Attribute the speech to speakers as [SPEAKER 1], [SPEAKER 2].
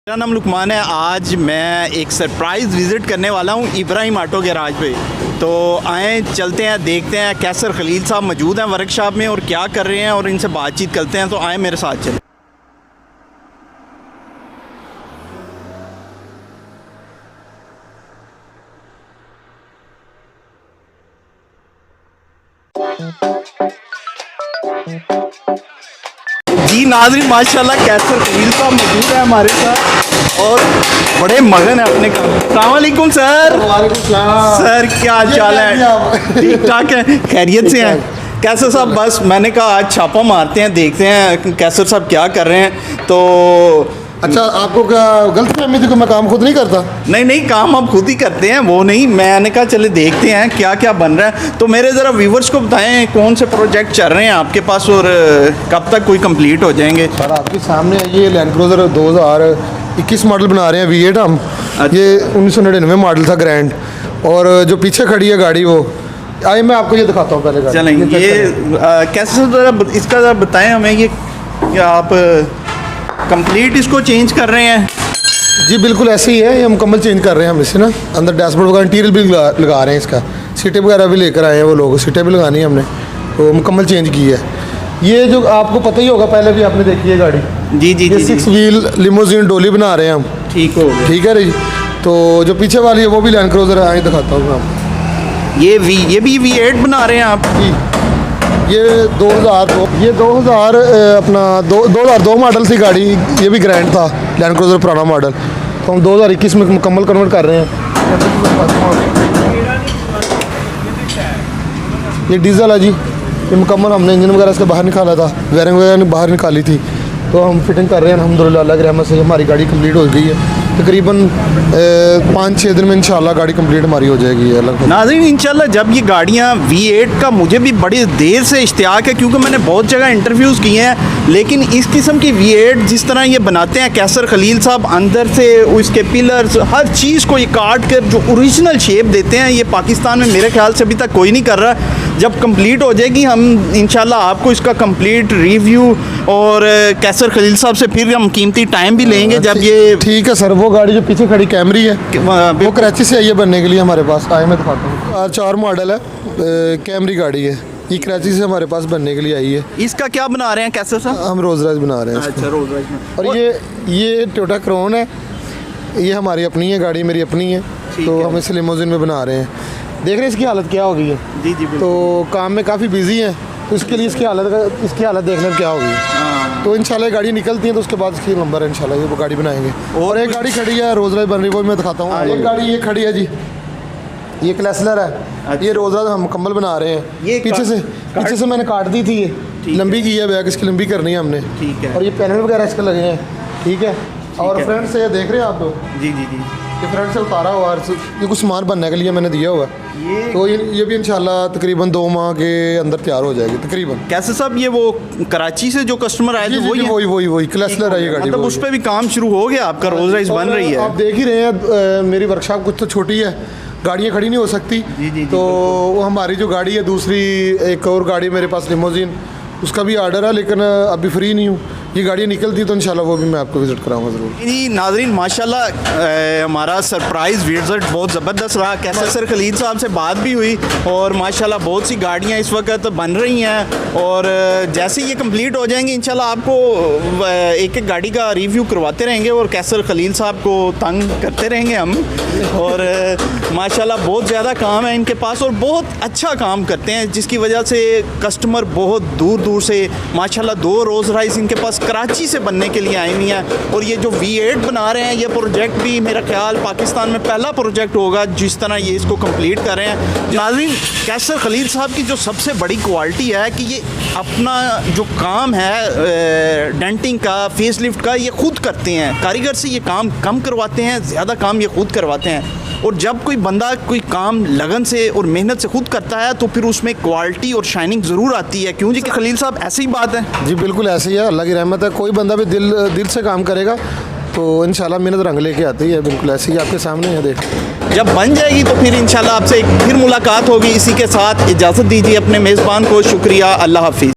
[SPEAKER 1] मेरा नाम लुकमान है। आज मैं एक सरप्राइज़ विज़िट करने वाला हूँ इब्राहिम ऑटो गैराज पे। तो आए चलते हैं, देखते हैं कैसर खलील साहब मौजूद हैं वर्कशॉप में और क्या कर रहे हैं और इनसे बातचीत करते हैं। तो आए मेरे साथ चलें। जी नाज़रीन, माशाल्लाह कैसर खलील साहब मौजूद है हमारे साथ और बड़े मगन है अपने काम। अस्सलाम वालेकुम सर। सर क्या हाल चाल है? ठीक ठाक है, खैरियत से हैं? कैसर साहब बस मैंने कहा आज छापा मारते हैं, देखते हैं कैसर साहब क्या कर रहे हैं। तो
[SPEAKER 2] अच्छा, आपको क्या गलतफहमी थी कि मैं काम खुद नहीं करता?
[SPEAKER 1] नहीं, काम आप खुद ही करते हैं, वो नहीं, मैंने कहा चले देखते हैं क्या क्या बन रहा है। तो मेरे ज़रा व्यूवर्स को बताएं कौन से प्रोजेक्ट चल रहे हैं आपके पास और कब तक कोई कंप्लीट हो जाएंगे।
[SPEAKER 2] सर आपके सामने ये लैंड क्रूज़र 2021 मॉडल बना रहे हैं V8 हम। ये 1999 मॉडल था ग्रैंड। और जो पीछे खड़ी है गाड़ी वो आइए मैं आपको ये दिखाता हूँ पहले।
[SPEAKER 1] चलें ये कैसे ज़रा इसका ज़रा बताएं हमें, ये क्या आप कंप्लीट इसको चेंज कर रहे हैं?
[SPEAKER 2] जी बिल्कुल ऐसे ही है, ये मुकम्मल चेंज कर रहे हैं हम इसे ना। अंदर डैशबोर्ड वगैरह इंटीरियर भी लगा रहे हैं, इसका सीटें वगैरह भी लेकर आए हैं वो लोग, सीटें भी लगानी है हमने, तो मुकम्मल चेंज की है। ये जो आपको पता ही होगा, पहले भी आपने देखी है गाड़ी।
[SPEAKER 1] जी जी
[SPEAKER 2] ये
[SPEAKER 1] जी
[SPEAKER 2] 6 व्हील लिमोजिन डोली बना रहे हैं हम।
[SPEAKER 1] ठीक हो गया।
[SPEAKER 2] ठीक है जी। तो जो पीछे वाली है वो भी लैंड क्रूज़र है, आगे दिखाता हूँ मैं आपको।
[SPEAKER 1] ये भी V8 बना रहे हैं आप?
[SPEAKER 2] जी ये 2000 अपना 2002 मॉडल थी गाड़ी। ये भी ग्रैंड था लैंड क्रूज़र पुराना मॉडल, तो हम 2021 में मुकम्मल कन्वर्ट कर रहे हैं। ये डीजल है जी, ये मुकम्मल हमने इंजन वगैरह इसके बाहर निकाला था, वायरिंग वगैरह बाहर निकाली थी, तो हम फिटिंग कर रहे हैं अल्हम्दुलिल्लाह। अल्लाह की रहमत से हमारी गाड़ी कंप्लीट हो गई है। तकरीबन 5-6 दिन में इंशाल्लाह गाड़ी कंप्लीट हमारी हो जाएगी।
[SPEAKER 1] नाज़रीन इंशाल्लाह जब ये गाड़ियाँ V8 का मुझे भी बड़ी देर से इश्तियाक है, क्योंकि मैंने बहुत जगह इंटरव्यूज़ किए हैं, लेकिन इस किस्म की V8 जिस तरह ये बनाते हैं कैसर खलील साहब, अंदर से उसके पिलर्स हर चीज़ को ये काट कर जो ओरिजिनल शेप देते हैं, ये पाकिस्तान में मेरे ख्याल से अभी तक कोई नहीं कर रहा। जब कंप्लीट हो जाएगी हम इंशाल्लाह आपको इसका कंप्लीट रिव्यू और कैसर खलील साहब से फिर हम कीमती टाइम भी लेंगे जब ये।
[SPEAKER 2] ठीक है सर। वो गाड़ी जो पीछे खड़ी कैमरी है वो कराची से आई है बनने के लिए हमारे पास। आए मैं दिखाता हूँ। R4 मॉडल है, कैमरी गाड़ी है, ये कराची से हमारे पास बनने के लिए आई है।
[SPEAKER 1] इसका क्या बना रहे हैं कैसर साहब?
[SPEAKER 2] हम रोज़ राइज बना रहे हैं।
[SPEAKER 1] अच्छा, रोज़ राइज।
[SPEAKER 2] और ये टोयोटा क्रोन है, ये हमारी अपनी है गाड़ी, मेरी अपनी है, तो हम इसे लिमोजिन में बना रहे हैं। देख रहे हैं इसकी हालत क्या हो गई है? जी जी। तो काम में काफ़ी बिजी है, तो इसके लिए इसकी हालत देखने में क्या होगी। तो इंशाल्लाह गाड़ी निकलती है तो उसके बाद इसकी नंबर है इंशाल्लाह ये वो गाड़ी बनाएंगे। और एक गाड़ी खड़ी है रोज़ राइज बन रही है, वो मैं दिखाता हूँ। एक गाड़ी ये खड़ी है जी, ये क्लैसलर है। अच्छा। ये रोज़ राइज हम मुकम्मल बना रहे हैं। ये पीछे से मैंने काट दी थी, ये लंबी की है, बैक इसकी लंबी करनी है हमने। ठीक है। और ये पैनल वगैरह इसके लगे हैं। ठीक है। और फ्रंट से ये देख रहे हैं आप लोग? जी जी जी। ये फ्रंट से उतारा हुआ और ये कुछ सामान बनने के लिए मैंने दिया हुआ है, तो ये भी इंशाल्लाह तकरीबन 2 माह के अंदर तैयार हो जाएगी तकरीबन।
[SPEAKER 1] कैसे साहब ये वो कराची से जो कस्टमर आए थे
[SPEAKER 2] वही क्लैसलर है ये गाड़ी,
[SPEAKER 1] मतलब उस पर भी काम शुरू हो गया आपका? रोज़ राइज बन रही है,
[SPEAKER 2] आप देख ही रहे हैं। मेरी वर्कशॉप कुछ तो छोटी है, गाड़ियाँ खड़ी नहीं हो सकती। तो वो हमारी जो गाड़ी है दूसरी, एक और गाड़ी मेरे पास लिमोजिन, उसका भी ऑर्डर है, लेकिन अभी फ्री नहीं हूँ। ये गाड़ी निकलती तो इंशाल्लाह वो भी मैं आपको विज़िट कराऊंगा ज़रूर।
[SPEAKER 1] जी नाज़रीन माशाल्लाह हमारा सरप्राइज़ विज़िट बहुत ज़बरदस्त रहा। कैसर खलील साहब से बात भी हुई और माशाल्लाह बहुत सी गाड़ियाँ इस वक्त बन रही हैं और जैसे ये कंप्लीट हो जाएंगी इंशाल्लाह आपको एक एक गाड़ी का रिव्यू करवाते रहेंगे और कैसर खलील साहब को तंग करते रहेंगे हम। और माशाल्लाह बहुत ज़्यादा काम है इनके पास और बहुत अच्छा काम करते हैं, जिसकी वजह से कस्टमर बहुत दूर दूर से माशाल्लाह 2 रोज़ राइज इनके पास कराची से बनने के लिए आई हुई हैं। और ये जो V8 बना रहे हैं, ये प्रोजेक्ट भी मेरा ख्याल पाकिस्तान में पहला प्रोजेक्ट होगा जिस तरह ये इसको कंप्लीट कर रहे हैं। नाज़रीन कैसर खलील साहब की जो सबसे बड़ी क्वालिटी है कि ये अपना जो काम है डेंटिंग का, फेस लिफ्ट का, ये खुद करते हैं। कारीगर से ये काम कम करवाते हैं, ज़्यादा काम ये खुद करवाते हैं। और जब कोई बंदा कोई काम लगन से और मेहनत से खुद करता है तो फिर उसमें क्वालिटी और शाइनिंग ज़रूर आती है। क्यों जी खलील साहब, ऐसी ही बात है?
[SPEAKER 2] जी बिल्कुल ऐसे ही है, अल्लाह की रहमत है। कोई बंदा भी दिल से काम करेगा तो इंशाल्लाह मेहनत रंग लेके आती है। बिल्कुल ऐसे ही आपके सामने है, देख।
[SPEAKER 1] जब बन जाएगी तो फिर इंशाल्लाह आपसे फिर मुलाकात होगी। इसी के साथ इजाज़त दीजिए अपने मेज़बान को। शुक्रिया, अल्लाह हाफिज़।